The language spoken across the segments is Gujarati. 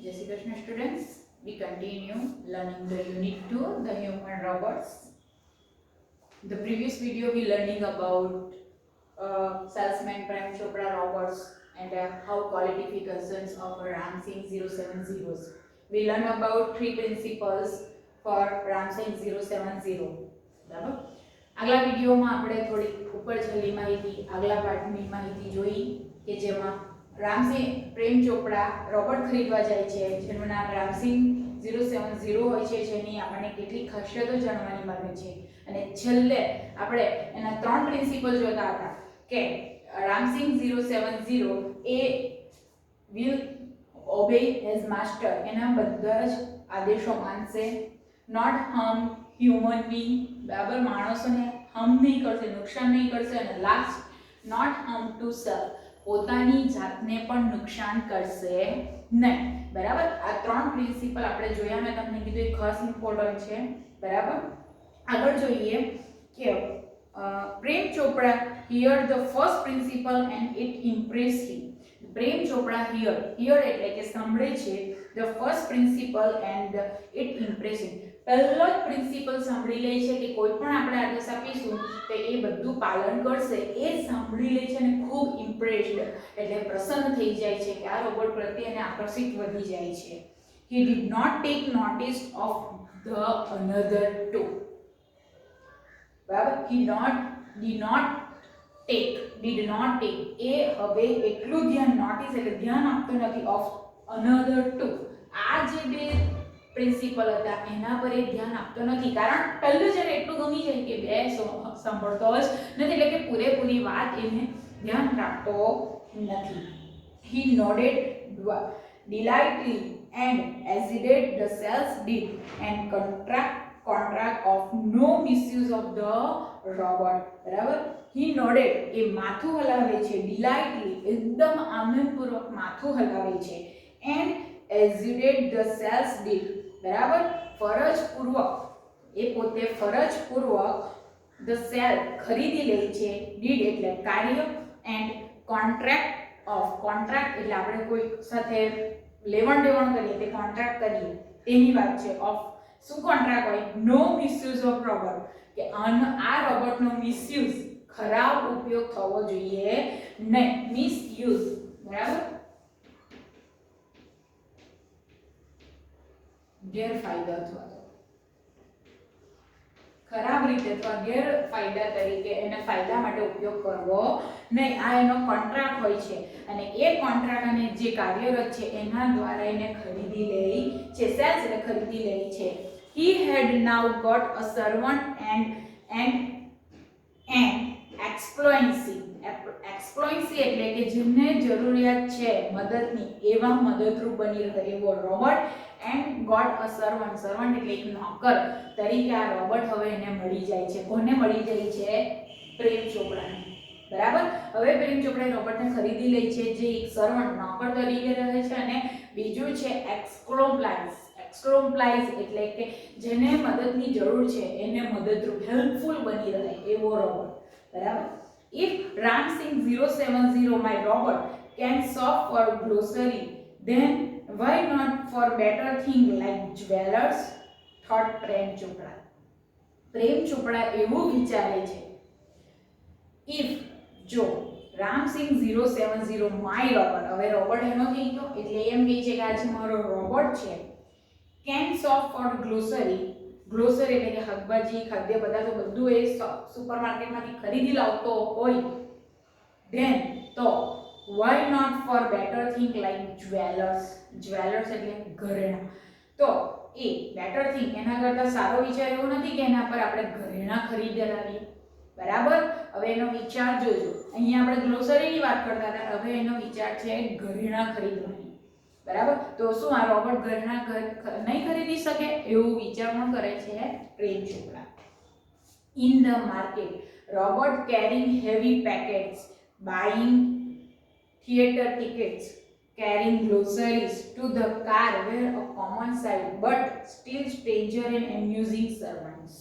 Jai Shri Krishna students, we continue learning the unit 2, the human robots. The previous video we learning about salesman Prem Chopra robots and how qualifications of Ramsing 070s. We learn about three principles for Ramsing 070. બરાબર આગલા વિડીયોમાં આપણે થોડી ઉપર છેલ્લી માહિતી આગલા પાઠની માહિતી જોઈ કે જેમાં રામસિંહ પ્રેમ ચોપડા રોબોટ ખરીદવા જાય છે જેનું નામ રામસિંહ 070 હોય છે જેની આપણને કેટલીક ખાસિયતો જાણવાની મળે છે અને છેલ્લે આપણે એના ત્રણ પ્રિન્સિપલ જોતા હતા કે રામસિંહ 070 એ will obey his master એના બધા જ આદેશો માનશે not harm human being બરાબર માણસોને હાર્મ નહીં કરશે નુકસાન નહીં કરશે અને last not harm to self પોતાની જાતને પણ નુકસાન કરશે નહીં બરાબર આ ત્રણ પ્રિન્સિપલ આપણે જોયા મેં તમને કીધું એ ખાસ ઇમ્પોર્ટન્ટ છે બરાબર આગળ જોઈએ કે પ્રેમ ચોપડા here the first principle and it impressed him Prem Chopra here એટલે કે સાંભળે છે the first principle and it impressed him પહેલો જ પ્રિન્સિપલ સાંભળી લે છે કે કોઈ પણ આપણે આદેશ આપીશું તો એ બધું પાલન કરશે એ સાંભળી લે છે અને ખૂબ ઇમ્પ્રેસ્ડ એટલે પ્રસન્ન થઈ જાય છે કે આ રોબોટ પ્રત્યે એને આકર્ષિત વધી જાય છે he did not take notice of the another two બરાબર did not take એ હવે એટલું ધ્યાન નોટિસ એટલે ધ્યાન આપતો નથી of another two આ જે બે પ્રિન્સિપલ હતા એના પર એ ધ્યાન આપતો નથી કારણ પહેલું જ્યારે એટલું ગમી જાય કે બે સાંભળતો જ નથી એટલે કે પૂરેપૂરી વાત એને ધ્યાન રાખતો નથી he nodded delightedly and acceded the sales deed and contract of no misuse of the robot બરાબર he nodded એ માથું હલાવે છે delightedly એકદમ આનંદપૂર્વક માથું હલાવે છે and acceded the sales deed બરાબર ફરજપૂર્વક એ પોતે ફરજપૂર્વક the sale ખરીદી લે છે deed એટલે કાર્ય and contract એટલે આપણે કોઈ સાથે લેવણ દેવણ કરીએ તે કોન્ટ્રાક્ટ કરીએ તેની વાત છે ઓફ શું કોન્ટ્રાક્ટ હોય નો મિસયુઝ ઓફ રોબોટ કે આ રોબોટનો મિસયુઝ ખરાબ ઉપયોગ થવો જોઈએ નહીં મિસયુઝ બરાબર ગેરફાયદો અથવા ખરાબ રીતે અથવા ગેરફાયદા તરીકે એને ફાયદા માટે ઉપયોગ કરવો નહીં આ એનો કોન્ટ્રાક્ટ હોય છે અને એ કોન્ટ્રાક્ટ અને જે કાર્યરત છે એના દ્વારા એને ખરીદી લે છે સેલ્સ એટલે ખરીદી લે છે he had now got a servant and exploency એટલે કે જેમને જરૂરિયાત છે મદદની એવા મદદરૂપ બની રહે એવો robot and got a servant એટલે એક નોકર તરીકે આ રોબોટ હવે એને મળી જાય છે કોને મળી જાય છે પ્રેમ ચોપડાને બરાબર હવે પ્રેમ ચોપડા રોબોટને ખરીદી લે છે જે એક સર્વન્ટ નોકર તરીકે રહે છે અને બીજું છે એક્સક્રોમ્પ્લાઇઝ એટલે કે જેને મદદની જરૂર છે એને મદદરૂપ હેલ્પફુલ બની રહે એવો રોબોટ બરાબર if Ramsing 070 my robot can solve for glossary then why not for better thing like jewelers thought પ્રેમ ચોપડા એવું વિચારે છે if જો રામસિંહ 070 my robot હવે રોબોટ એનો થઈ ગયો એટલે એમ કહે છે કે આ જે મારો રોબોટ છે can solve for glossary એટલે કે શાકભાજી ખાદ્ય પદાર્થો બધું એ સુપરમાર્કેટમાંથી ખરીદી લાવતો હોય then તો why not for better thing like jewelers એટલે ઘરેણા તો એ better thing એના કરતા સારો વિચાર એવો નથી કે એના પર આપણે ઘરેણા ખરીદવાની બરાબર હવે એનો વિચાર જોજો અહીંયા આપણે ગ્લોસરીની વાત કરતા હતા હવે એનો વિચાર છે ઘરેણા ખરીદવાની બરાબર તો શું આ રોબોટ ઘરેણા નહીં ખરીદી શકે એવું વિચાર પણ કરે છે પ્રેમ ચોપડા in the market robot carrying heavy packets buying theater tickets carrying groceries to the car were a common sight but still stranger and amusing servants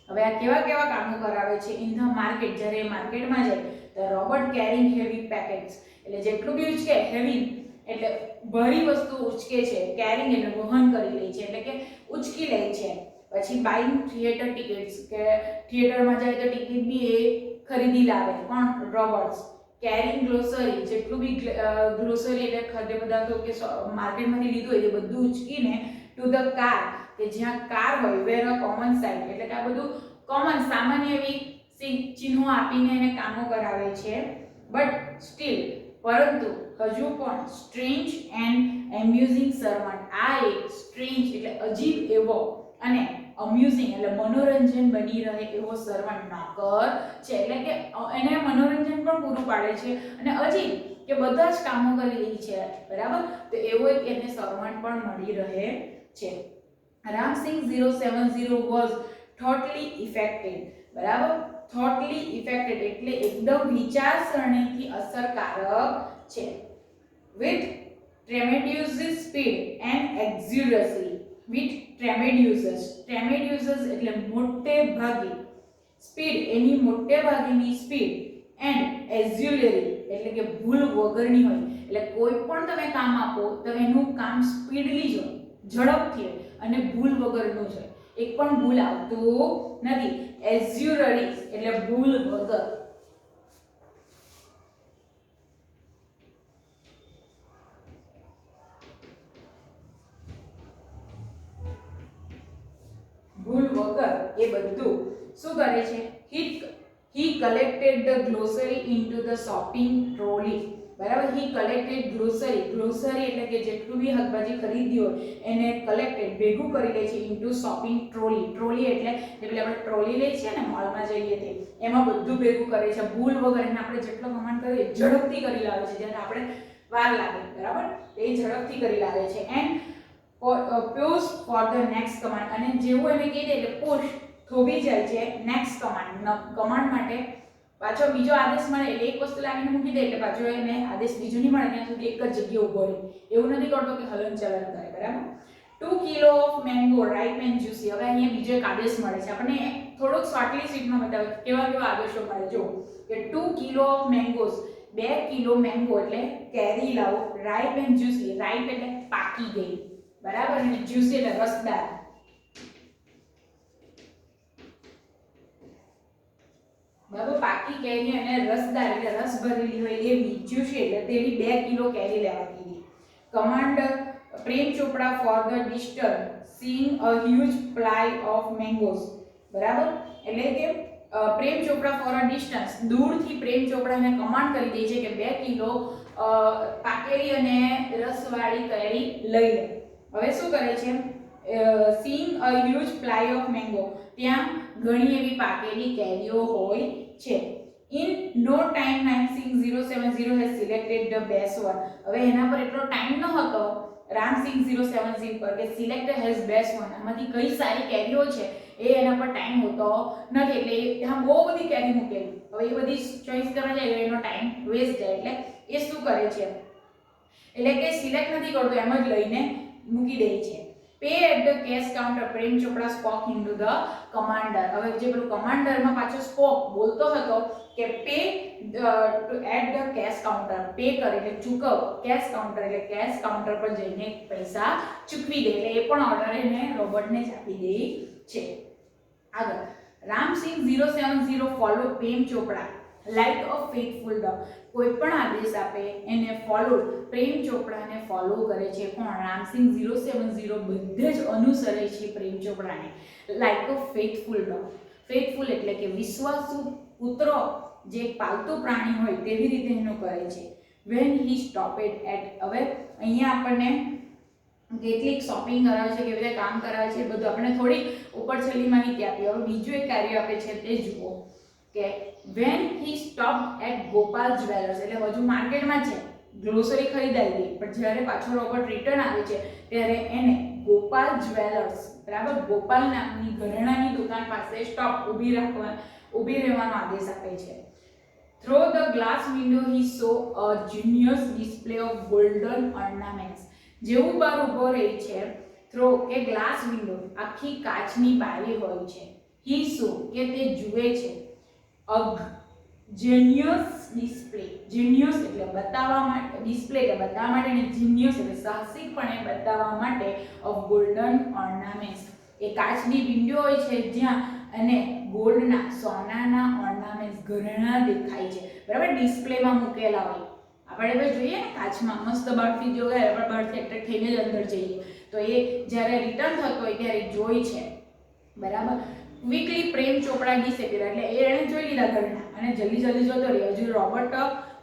હવે આ કેવા કામો કરાવે છે in the market જ્યારે માર્કેટમાં જાય તો રોબોટ carrying heavy packets એટલે જેટલું બી છે હેવી એટલે ભારી વસ્તુ ઉચકે છે, કેરિંગ એટલે વહન કરી લે છે એટલે કે ઉચકી લે છે. પછી બાઇંગ થિયેટર ટિકિટ્સ કે થિયેટરમાં જાય તો ટિકિટ બી એ ખરીદી લાવે કોણ રોબર્ટ્સ. કેરિંગ ગ્રોસરી જેટલું બી ગ્રોસરી એટલે ખાદ્ય પદાર્થો કે માર્કેટમાંથી લીધું હોય એ બધું ઉચકીને ટુ ધ કાર કે જ્યાં કાર હોય વેર અ કોમન સાઇડ એટલે કે આ બધું કોમન સામાન્ય એવી ચિહ્નો આપીને એને કામો કરાવે છે. બટ સ્ટીલ પરંતુ હજુ પણ સ્ટ્રેન્જ એન્ડ એમ્યુઝિંગ સર્વન્ટ આ એક સ્ટ્રેન્જ એટલે અજીબ એવો અને અમ્યુઝિંગ એટલે મનોરંજન બની રહે એવો સર્વન્ટ નોકર છે એટલે કે એને મનોરંજન પણ પૂરું પાડે છે અને અજીબ કે બધા જ કામો કરી રહી છે બરાબર. તો એવો એક એને સર્વન્ટ પણ મળી રહે છે. રામસિંહ 070 was thoughtfully affected બરાબર. thoughtfully affected એટલે એકદમ વિચારસરણીથી અસરકારક છે. with tremendous speed and exuberance with tremendous એટલે મોટે ભાગે સ્પીડ એની મોટે ભાગેની સ્પીડ એન્ડ exuberance એટલે કે ભૂલ વગરની હોય એટલે કોઈ પણ તમે કામ આપો તો એનું કામ સ્પીડલી જ હોય, ઝડપથી હોય અને ભૂલ વગરનું જ હોય, એક પણ ભૂલ આવતું નથી. exuberance એટલે ભૂલ વગર. ભૂલ વગર એ બધું શું કરે છે? he collected the grocery into the shopping trolley બરાબર. he collected grocery એટલે કે જેટલું બી શાકભાજી ખરીદ્યું હોય એને collected ભેગું કરી લે છે into shopping trolley એટલે જે પેલી આપણે ટ્રોલી લઈ છે ને મોલમાં જઈએ તે એમાં બધું ભેગું કરે છે ભૂલ વગર. એને આપણે જેટલો કમાન્ડ કરીએ ઝડપથી કરી લાવે છે જ્યારે આપણે વાર લાગે બરાબર એ ઝડપથી કરી લાવે છે. And push for the next command અને જેવું એને કહી દે એટલે push થોભી જાય છે નેક્સ્ટ કમાન્ડ માટે પાછો બીજો આદેશ મળે એટલે એક વસ્તુ લાવીને મૂકી દે એટલે પાછો એને આદેશ બીજો નહીં મળે ત્યાં સુધી એક જ જગ્યાએ ઊભો રહે. એવું નથી કરતો કે હલનચલન કરે બરાબર. 2 kilo of mango ripe and juicy. હવે અહીંયા બીજો એક આદેશ મળે છે આપણને થોડોક શોર્ટલી શીટમાં બતાવે કેવા કેવા આદેશો મળે. જો કે 2 કિલો ઓફ મેંગોસ 2 કિલો મેંગો એટલે કેરી લાવો. રાઈપ એન્ડ જ્યુસી રાઈપ એટલે પાકી ગઈ બરાબર અને જ્યુસી એટલે રસદાર. બરાબર પાકી કેરી અને રસદાર એટલે રસ ભરેલી હોય એવી જ્યુસી એટલે તેવી 2 કિલો કેરી લેવા કીધી. Command Prem Chopra for the disaster seeing a huge pile of mangoes બરાબર. એટલે કે પ્રેમ ચોપડા ફોર અ ડિસ્ટન્સ દૂરથી પ્રેમ ચોપડાને કમાન્ડ કરી દે છે કે 2 કિલો પાકેલી અને રસવાળી કેરી લઈ લે. હવે શું કરે છે? Seeing a huge pile of mango ત્યાં ઘણી એવી પાકેલી કેરીઓ હોય છે. In no time Ramsingh 070 has selected the best one. હવે એના પર એટલો ટાઈમ ન હતો રામસિંહ 070 પર કે સિલેક્ટ હેઝ બેસ્ટ વન આમાંથી કઈ સારી કેરીઓ છે એ એના પર ટાઈમ હોતો નથી એટલે ત્યાં બહુ બધી કેરી મૂકેલી. હવે એ બધી ચોઈસ કરવા જાય એનો ટાઈમ વેસ્ટ જાય એટલે એ શું કરે છે એટલે કે સિલેક્ટ નથી કરતો એમ જ લઈને મૂકી દે છે. Pay at the cash counter Prem Chopra spoke into the commander. હવે જે પેલું કમાન્ડરમાં પાછો સ્પોક બોલતો હતો કે pay to at the cash counter pay કરે એટલે ચૂકવ કેશ કાઉન્ટર એટલે કેશ કાઉન્ટર પર જઈને પૈસા ચૂકવી દે એટલે એ પણ ઓર્ડર એને રોબોટને જ આપી દે છે. આગળ Ramsinh 070 follow Prem Chopra like a faithful dog. કોઈ પણ આદેશ આપે એને ફોલો પ્રેમ ચોપડાને ફોલો કરે છે કોણ? રામસિંહ 070 બધે જ અનુસરે છે પ્રેમ ચોપડાને like a faithful dog. Faithful એટલે કે વિશ્વાસુ કૂતરો જે પાલતુ પ્રાણી હોય તેવી રીતે એનું કરે છે. When he stopped at. હવે અહીંયા આપણને કેટલીક શોપિંગ કરાવે છે કેવી રીતે કામ કરાવે છે બધું આપણે થોડી ઉપર છેલ્લી માહિતી આપી. હવે બીજું એક કાર્ય આપે છે તે જુઓ કે when he stopped at Gopal jewellers એટલે હજુ માર્કેટમાં છે ગ્રોસરી ખરીદાઈ ગઈ પણ જ્યારે પાછો રોબોટ રિટર્ન આવે છે ત્યારે એને ગોપાલ જ્વેલર્સ બરાબર ગોપાલ નામની ઘરેણાની દુકાન પાસે સ્ટોપ ઊભી રહેવાનો આદેશ આપે છે. Throw the glass window he saw a genius display of golden ornaments. જેવું બાર ઊભો રહી છે થ્રો કે ગ્લાસ વિન્ડો આખી કાચની બારી હોય છે. he saw કે તે જુએ છે અગ જીનિયસ ડિસ્પ્લે. જીનિયસ એટલે બતાવવા માટે, ડિસ્પ્લે એટલે બતાવવા માટે, અને જીનિયસ એટલે સાહસિકપણે બતાવવા માટે ઓફ ગોલ્ડન ઓર્નામેન્ટ્સ. એ કાચની વિન્ડો હોય છે જ્યાં અને ગોલ્ડના સોનાના ઓર્નામેન્ટ્સ ઘરેણા દેખાય છે, બરાબર, ડિસ્પ્લેમાં મૂકેલા હોય. આપણે હવે જોઈએ ને કાચમાં મસ્ત બહારથી જોઈએ, આપણે બહારથી એટ્રેક્ટ થઈને જ અંદર જઈએ, તો એ જ્યારે રિટર્ન થતો હોય ત્યારે જોઈ છે, બરાબર. ક્વિકલી પ્રેમ ચોપડા ડિસએપિયર એટલે એણે જોઈ લીધા ઘરના અને જલ્દી જલ્દી જતો રહ્યો. હજુ રોબર્ટ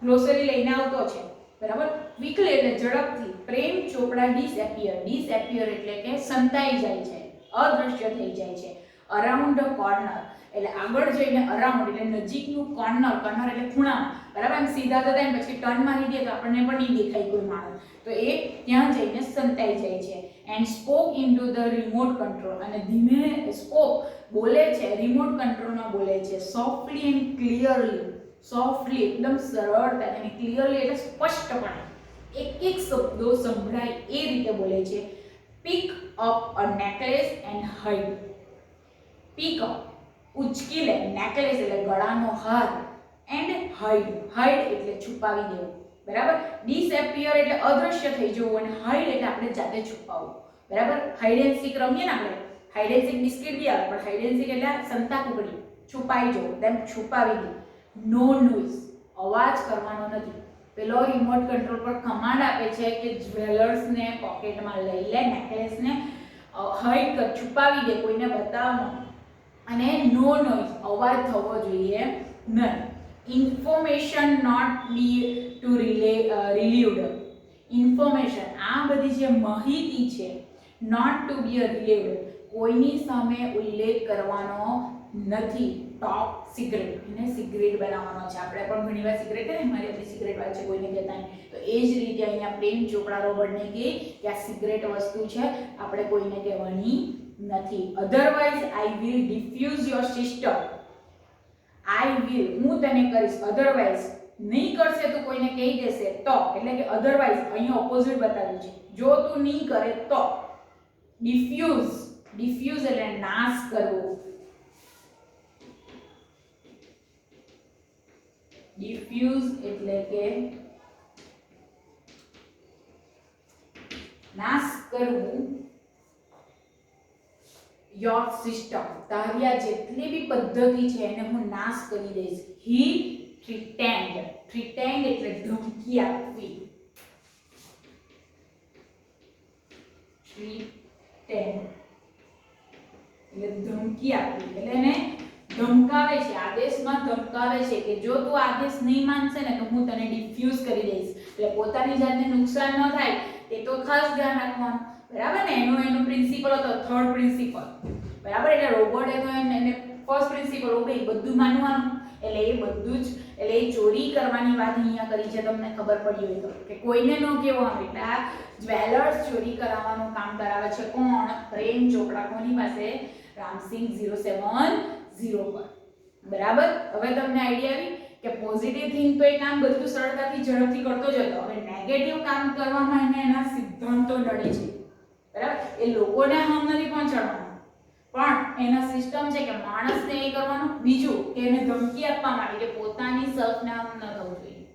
ગ્લોસરી લઈને આવતો છે, બરાબર. ક્વિકલી એટલે ઝડપથી, પ્રેમ ચોપડા ડિસએપિયર. ડિસએપિયર એટલે કે સંતાઈ જાય છે, અદૃશ્ય થઈ જાય છે. અરાઉન્ડ ધ કોર્નર એટલે આગળ જઈને, અરાઉન્ડ એટલે નજીકનું, કોર્નર, કોર્નર એટલે ખૂણામાં, બરાબર. એમ સીધા થતા ને પછી ટર્ન મારી દે તો આપણને પણ નહીં દેખાય કોઈ માણસ, તો એ ત્યાં જઈને સંતાઈ જાય છે. And spoke into the remote control અને ધીમે સ્પોક બોલે છે, રિમોટ કંટ્રોલમાં બોલે છે. સોફ્ટલી એન્ડ ક્લિયરલી, સોફ્ટલી એકદમ સરળતા અને ક્લિયરલી એટલે સ્પષ્ટપણે એક એક શબ્દો સંભળાય એ રીતે બોલે છે. Pick up a necklace and hide. Pick up ઉચકી લે, નેકલેસ એટલે ગળાનો હાર, એન્ડ હાઇડ, હાઇડ એટલે છુપાવી દેવું, બરાબર. ડિસએપિયર એટલે અદૃશ્ય થઈ જવું અને હાઇડ એટલે આપણે જાતે છુપાવવું, બરાબર. હાઇડ એન્ડ સીક રમીએ ને આપણે, હાઇડ એન્ડ સીક બિસ્કિટ બી આવે, પણ હાઇડ એન્ડ સીક એટલે સંતા કુકડી, છુપાઈ જવું, તેમ છુપાવી દે. નો નોઇઝ અવાજ કરવાનો નથી. પેલો રિમોટ કંટ્રોલ પર કમાન્ડ આપે છે કે જ્વેલર્સને પોકેટમાં લઈ લે, નેકલેસને હાઇડ કર, છુપાવી દે, કોઈને બતાવવાનો. અને નો નોઇઝ અવાજ થવો જોઈએ નહીં. Information not be to relieved. Information આ બધી જે માહિતી છે, નોટ ટુ બી રિલીવડ કોઈની સામે ઉલ્લેખ કરવાનો નથી. ટોપ સિક્રેટ, એને સિક્રેટ બનાવવાનો છે. આપણે પણ ઘણીવાર સિક્રેટ કરે, મારી આપણી સિક્રેટ વાત છે, કોઈને કહેતા નહીં. તો એ જ રીતે અહીંયા પ્રેમ ચોપડા રોબર્ટને કહે કે આ સિક્રેટ વસ્તુ છે, આપણે કોઈને કહેવાની નથી. Otherwise I will diffuse your system. I will હું તને કરીશ, અધરવાઇઝ નહીં કરશે તો કોઈને કહી દેશે તો, એટલે કે અધરવાઇઝ અહીંયા ઓપોઝિટ બતાવ્યું છે, જો તું નહીં કરે તો. ડિફ્યુઝ, ડિફ્યુઝ એટલે નાશ કરવો. ડિફ્યુઝ એટલે કે નાશ કરવું. યોર સિસ્ટમ તારી આ જેટલી બી પદ્ધતિ છે એને હું નાશ કરી દઈશ. હી થ્રીટેન્ડ, થ્રીટેન્ડ એટલે ધમકી આપવી. થ્રીટેન્ડ એટલે ધમકી આપવી, એટલે એને ધમકાવે છે, આદેશમાં ધમકાવે છે કે જો તું આદેશ નહીં માનશે ને તો હું તને ડિફ્યુઝ કરી દઈશ. એટલે પોતાની જાતને નુકસાન ન થાય તે તો ખાસ ધ્યાન રાખવાનું, બરાબર ને. એનો પ્રિન્સિપલ હતો થર્ડ પ્રિન્સિપલ, બરાબર. એટલે રોબોટે તો એને ફર્સ્ટ પ્રિન્સિપલ ઓબે બધું માનવાનું, એટલે એ બધું જ, એટલે એ ચોરી કરવાની વાત અહીંયા કરી છે, તમને ખબર પડી હોય તો, કે કોઈને ન કહેવાનું. એટલે આ જ્વેલર્સ ચોરી કરાવવાનું કામ કરાવે છે કોણ? પ્રેમ ચોપડા. કોની પાસે? રામસિંગ 070 પર, બરાબર. હવે તમને આઈડિયા આવી કે પોઝિટિવ થિંક તો એ કામ બધું સરળતાથી ઝડપથી કરતો જ હતો. હવે નેગેટિવ કામ કરવામાં એને એના સિદ્ધાંતો નડે છે, બરાબર. એ લોકોને હાર્મ નથી પહોંચાડવાનું, પણ એના સિસ્ટમ છે કે માણસને એ કરવાનું. બીજું કે એને ધમકી આપવા માટે કે પોતાની સેલ્ફને હાર્મ ન થવું જોઈએ,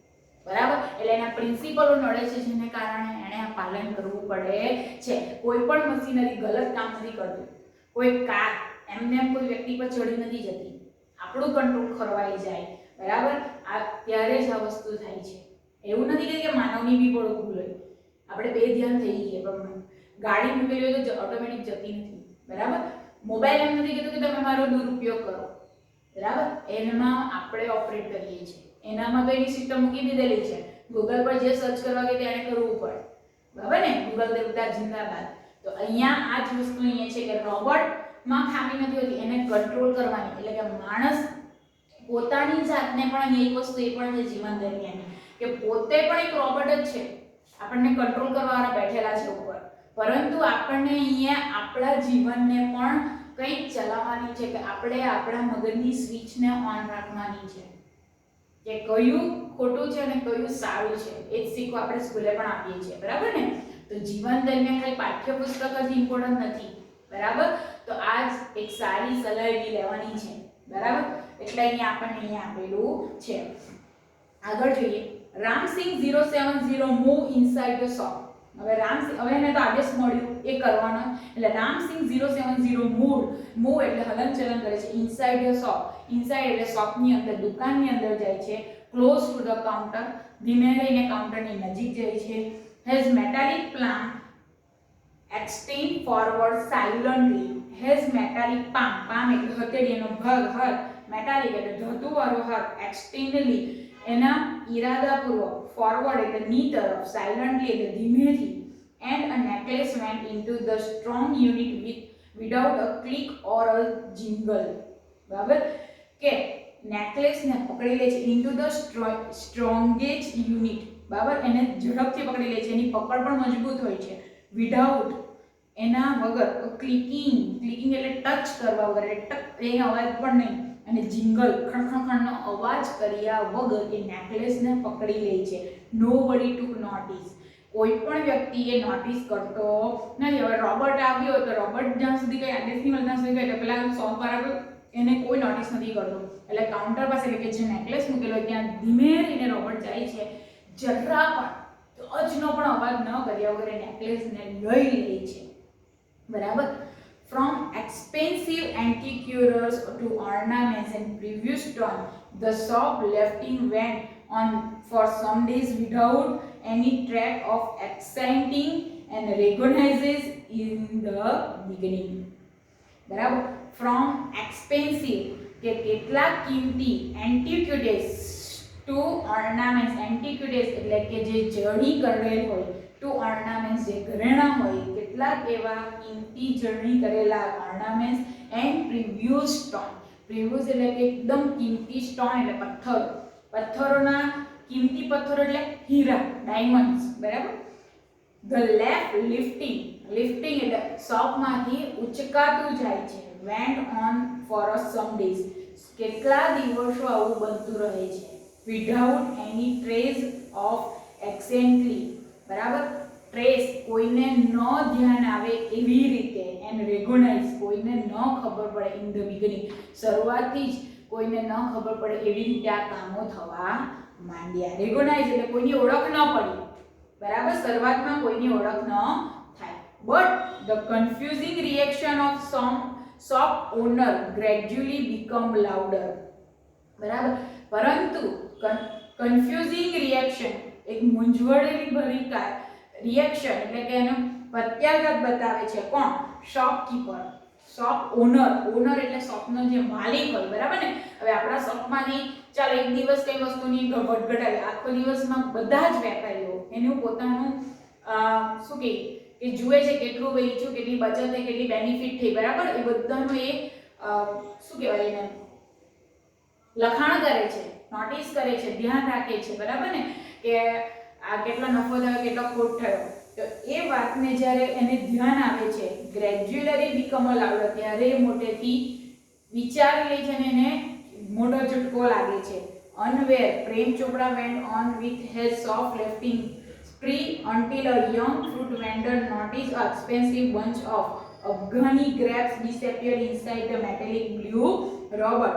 બરાબર. એટલે એના પ્રિન્સિપલો નડે છે, જેને કારણે એને આ પાલન કરવું પડે છે. કોઈ પણ મશીનરી ગલત કામ નથી કરતું. કોઈ કાર એમને કોઈ વ્યક્તિ પર ચડી નથી જતી, આપણું કંટ્રોલ ખોરવાઈ જાય, બરાબર. આ ત્યારે જ આ વસ્તુ થાય છે. એવું નથી કે માનવની બી પણ ભૂલ હોય, આપણે બે ધ્યાન થઈ ગઈએ, પણ ગાડી મૂકેલી હોય તો ઓટોમેટિક જતી નથી, બરાબર. મોબાઈલ એમ નથી કહેતું કે તમે મારો દુરુપયોગ કરો, બરાબર. એમાં આપણે ઓપરેટ કરીએ છીએ, એનામાં તો એની સિસ્ટમ મૂકી દીધેલી છે. ગૂગલ પર જે સર્ચ કરવા કે તેને કરવું પડે, બરાબર ને. ગૂગલ દેવતા જિંદાબાદ. તો અહીંયા આ જ વસ્તુ અહીંયા છે કે રોબોટમાં ખામી નથી હોતી, એને કંટ્રોલ કરવાની. એટલે કે માણસ પોતાની જાતને પણ એક વસ્તુ એ પણ છે જીવન દરમિયાન કે પોતે પણ એક રોબોટ જ છે, આપણને કંટ્રોલ કરવાવાળા બેઠેલા છે ઉપર, પરંતુ આપણને અહીંયા આપણા જીવનને પણ કંઈક ચલાવવાની છે, કે આપણે આપણા મગજની સ્વિચને ઓન રાખવાની છે, કે કયું ખોટું છે અને કયું સારું છે. એ જ શીખો આપણે સ્કૂલે પણ આપીએ છીએ, બરાબર ને. તો જીવન દરમિયાન ખાલી પાઠ્યપુસ્તક જ ઇમ્પોર્ટન્ટ નથી, બરાબર. તો આજ એક સારી સલાહ એવી લેવાની છે બરાબર, એટલે અહીંયા આપણને અહીંયા આપેલું છે. આગળ જોઈએ, Ramsingh 070 move inside the shop. હવે એને તો આદેશ મળ્યો એ કરવાનો, એટલે રામસિંહ 070 મૂવ એટલે હલનચલન કરે છે, ઇનસાઇડ ધ શોપ, ઇનસાઇડ એટલે શોપની અંદર, દુકાનની અંદર જાય છે, ક્લોઝ ટુ ધ કાઉન્ટર ધીમે રહીને કાઉન્ટરની નજીક જાય છે, has metallic plant extend forward silently, has metallic palm એટલે હથેળીનો ભાગ, હાથ metallic એટલે ધાતુ વાળો હાથ, extendly એના ઈરાદાપૂર્વક, forward એટલે ની તરફ, silently એટલે ધીમેથી, and a necklace went into the strong unit without a click or a jingle. બરાબર, કે નેકલેસ ને પકડી લે છે into the strongest unit. બરાબર, એને ઝડપથી પકડી લે છે, એની પકડ પણ મજબૂત હોય છે, વિધાઉટ એના વગર, ક્લિકિંગ એટલે ટચ કરવા વગર, એટલે ટક એ અવાજ પણ નહીં, અને જિંગલ ખણખણનો અવાજ કર્યા વગર એ નેકલેસને પકડી લે છે. નોબડી ટુક નોટિસ, કોઈ પણ વ્યક્તિ એ નોટિસ કરતો નથી. હવે રોબર્ટ આવ્યો તો રોબર્ટ જ્યાં સુધી કઈ આદેશ નહીં મળતા સુધી કઈ પેલા શોપ વાળા એને કોઈ નોટિસ નથી કરતો, એટલે કાઉન્ટર પાસે એટલે કે જે નેકલેસ મૂકેલો ત્યાં ધીમે રહીને રોબર્ટ જાય છે, જરા પણ અજનો પણ અવાજ ન કર્યા વગર એ નેકલેસને લઈ લે છે. બરાબર, from expensive antiques to ornaments and previous turn, the shoplifting went on for some days without any track of exciting and recognizes in the beginning. બરાબર, from expensive કે કેટલા કિંમતી, antiquities to ornaments, antiquities એટલે કે જે જડી કરેલ હોય, to ornaments જે ઘરેણા હોય, કેટલાક એવા કિંમતી જડી કરેલા ornaments and precious stone. precious એટલે કે એકદમ કિંમતી, stone એટલે પથ્થર, પથ્થરોના કિંમતી પથ્થરો એટલે હીરા, ડાયમંડ્સ. બરાબર, the left lifting એટલે શોપમાંથી ઉચકાતું જાય છે, went on for some days કેટલા દિવસો આવું બનતું રહે છે, without any trace of accidentally. બરાબર, ટ્રેસ કોઈને ન ધ્યાન આવે એવી રીતે, એન્ડ રેકોગ્નાઇઝ કોઈને ન ખબર પડે, ઇન ધ બિગિનિંગ શરૂઆતથી જ કોઈને ન ખબર પડે એવી રીતે આ કામો થવા માંડ્યા. રેકોગ્નાઇઝ એટલે કોઈની ઓળખ ન પડી. બરાબર, શરૂઆતમાં કોઈની ઓળખ ન થાય. But the confusing reaction of some shop owner gradually become louder. બરાબર, પરંતુ કન્ફ્યુઝિંગ રિએક્શન એક મૂંઝવણેલી ભરી રિએક્શન એટલે કે એનો પ્રત્યાઘાત બતાવે છે. કોણ? શોપકીપર, શોપ ઓનર એટલે શોપનો જે માલિક હોય. બરાબર ને, હવે આપણા શોપમાંથી ચાલો એક દિવસ કઈ વસ્તુની ઘટઘટ આવી, આખો દિવસમાં બધા જ વેપારીઓ એનું પોતાનું શું કે જુએ છે કેટલું વેચ્યું, કેટલી બચત થઈ, કેટલી બેનિફિટ થઈ. બરાબર, એ બધાનું એ શું કહેવાય એને લખાણ કરે છે, નોટિસ કરે છે, ધ્યાન રાખે છે. બરાબર ને, કે આ કેટલો નફો થયો, કેટલો ખોટ થયો. તો એ વાતને જ્યારે એને ધ્યાન આવે છે, ગ્રેજ્યુઅલી બીકમ અ લાઉડર, ત્યારે મોટેથી વિચારી લે છે અને એને મોટો ઝટકો લાગે છે. અનવેર પ્રેમ ચોપડા went on with his shoplifting spree until a young fruit vendor noticed a expensive bunch of Afghani grapes disappear inside the metallic blue rubber.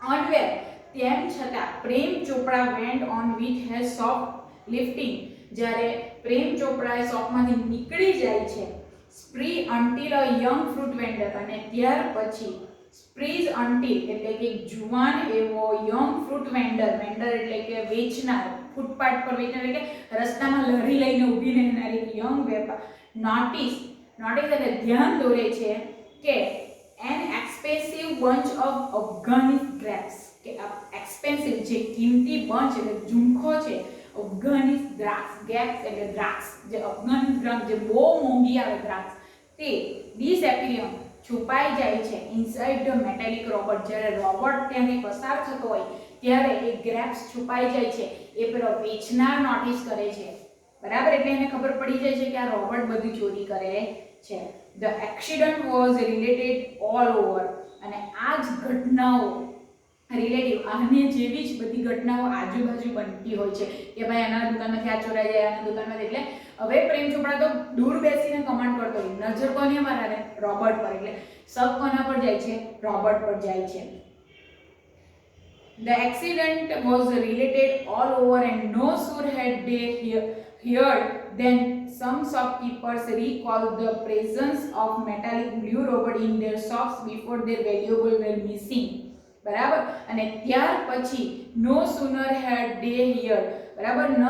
Unaware, તેમ છતાં પ્રેમ ચોપડા went on with has shoplifting, જ્યારે પ્રેમ ચોપડા શોપમાંથી નીકળી જાય છે, સ્પ્રી અન્ટિલ અ યંગ ફ્રૂટ વેન્ડર, અને ત્યાર પછી સ્પ્રીઝ અન્ટિલ એટલે કે જુવાન એવો યંગ ફ્રૂટ વેન્ડર એટલે કે વેચનાર, ફૂટપાથ પર વેચનાર એટલે કે રસ્તામાં લરી લઈને ઊભી રહેનાર એક યંગ વેપાર નોટિસ એટલે ધ્યાન દોરે છે કે an expensive bunch of Afghani grapes, કે એક્સપેન્સિવ જે કિંમતી બંચ એટલે ઝુમખો છે, અફઘાની દ્રાક્ષ, ગ્રેપ્સ એટલે દ્રાક્ષ, જે અફઘાની દ્રાક્ષ જે બહુ મોંઘી આવે દ્રાક્ષ, તે ડિસએપિયર છુપાઈ જાય છે ઇનસાઇડ ધ મેટાલિક રોબોટ. જ્યારે રોબોટ ત્યાંથી પસાર થતો હોય ત્યારે એ ગ્રેપ્સ છુપાઈ જાય છે, એ પેલો વેચનાર નોટિસ કરે છે. બરાબર, એટલે એને ખબર પડી જાય છે કે આ રોબોટ બધી ચોરી કરે છે. The accident was related all over, અને આ જ ઘટનાઓ રિલેટિવ આને જેવી જ બધી ઘટનાઓ આજુબાજુ બનતી હોય છે કે ભાઈ આના દુકાનમાંથી આ ચોરાઈ જાય, આના દુકાનમાંથી. એટલે હવે પ્રેમ ચોપડા તો દૂર બેસીને કમાન્ડ કરતો હોય, નજર કોની પર આવે? રોબોટ પર. એટલે સબ કોના પર જાય છે? રોબોટ પર જાય છે. The accident was related all over and no sooner had they heard than some shopkeepers recalled the presence of metallic blue rubber in their shops before their valuables were missing. બરાબર અને ત્યાર પછી no sooner had they heard બરાબર ન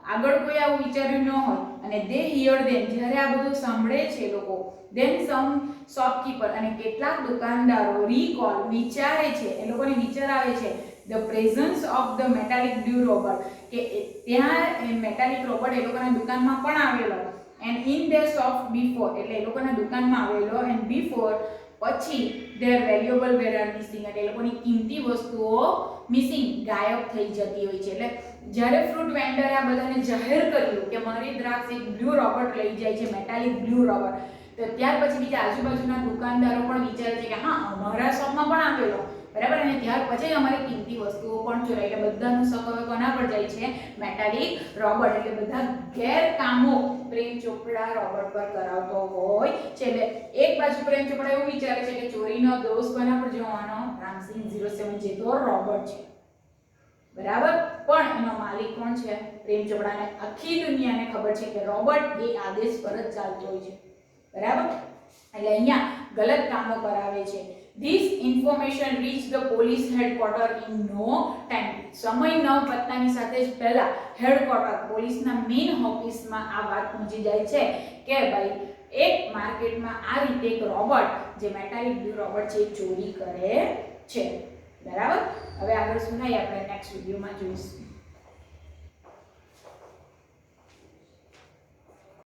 આગળ કોઈ આવું વિચાર્યું ન હોય અને they heard then જ્યારે આ બધું સાંભળે છે લોકો then some shopkeeper અને કેટલાક દુકાનદારો recall વિચારે છે એ લોકોને વિચાર આવે છે the presence of the metallic blue rubber કે ત્યાં metallic rubber એ લોકોના દુકાનમાં પણ આવેલો and in their shop before એટલે એ લોકોના દુકાનમાં આવેલો and before પછી their valuable were missing એટલે એ લોકોની કિંમતી વસ્તુઓ મિસિંગ ગાયબ થઈ જતી હોય છે એટલે જ્યારે ફ્રૂટ વેન્ડરે આ બધાને જાહેર કર્યું કે મારી દ્રાક્ષ એક બ્લુ રબર લઈ જાય છે મેટાલિક બ્લુ રબર તો ત્યાર પછી બીજા આજુબાજુના દુકાનદારો પણ વિચારે છે કે હા અમારા શોપમાં પણ આવેલો બરાબર અને ત્યાર પછી અમારી કિંમતી વસ્તુઓ પણ ચોરાઈ એટલે બધાનું શક હવે કોના પર જાય છે મેટાલિક રબર એટલે બધા ગેરકામો પ્રેમ ચોપડા રોબર્ટ પર કરાવતો હોય છે એટલે એક બાજુ પ્રેમ ચોપડા એવું વિચારે છે કે ચોરીનો દોષ કોના પર જવાનો રામસિંહ 07 જે તો રોબર્ટ છે બરાબર પણ એનો માલિક કોણ છે પ્રેમ ચોપડાને આખી દુનિયાને ખબર છે કે રોબર્ટ એ આદેશ પર જ ચાલતો હોય છે બરાબર એટલે અહીંયા ગલત કામો કરાવે છે This information reached the police headquarters in no time. સમય ન પત્તાની સાથે જ પહેલા હેડક્વાર્ટર પોલીસના મેઇન ઓફિસમાં આ વાત પહોંચી જાય છે કે ભાઈ એક માર્કેટમાં આ રીતે એક રોબોટ જે મેટાલિક બ્લુ રોબોટ છે ચોરી કરે છે બરાબર હવે આગળ શું થાય આપણે નેક્સ્ટ વિડિયોમાં જોઈશું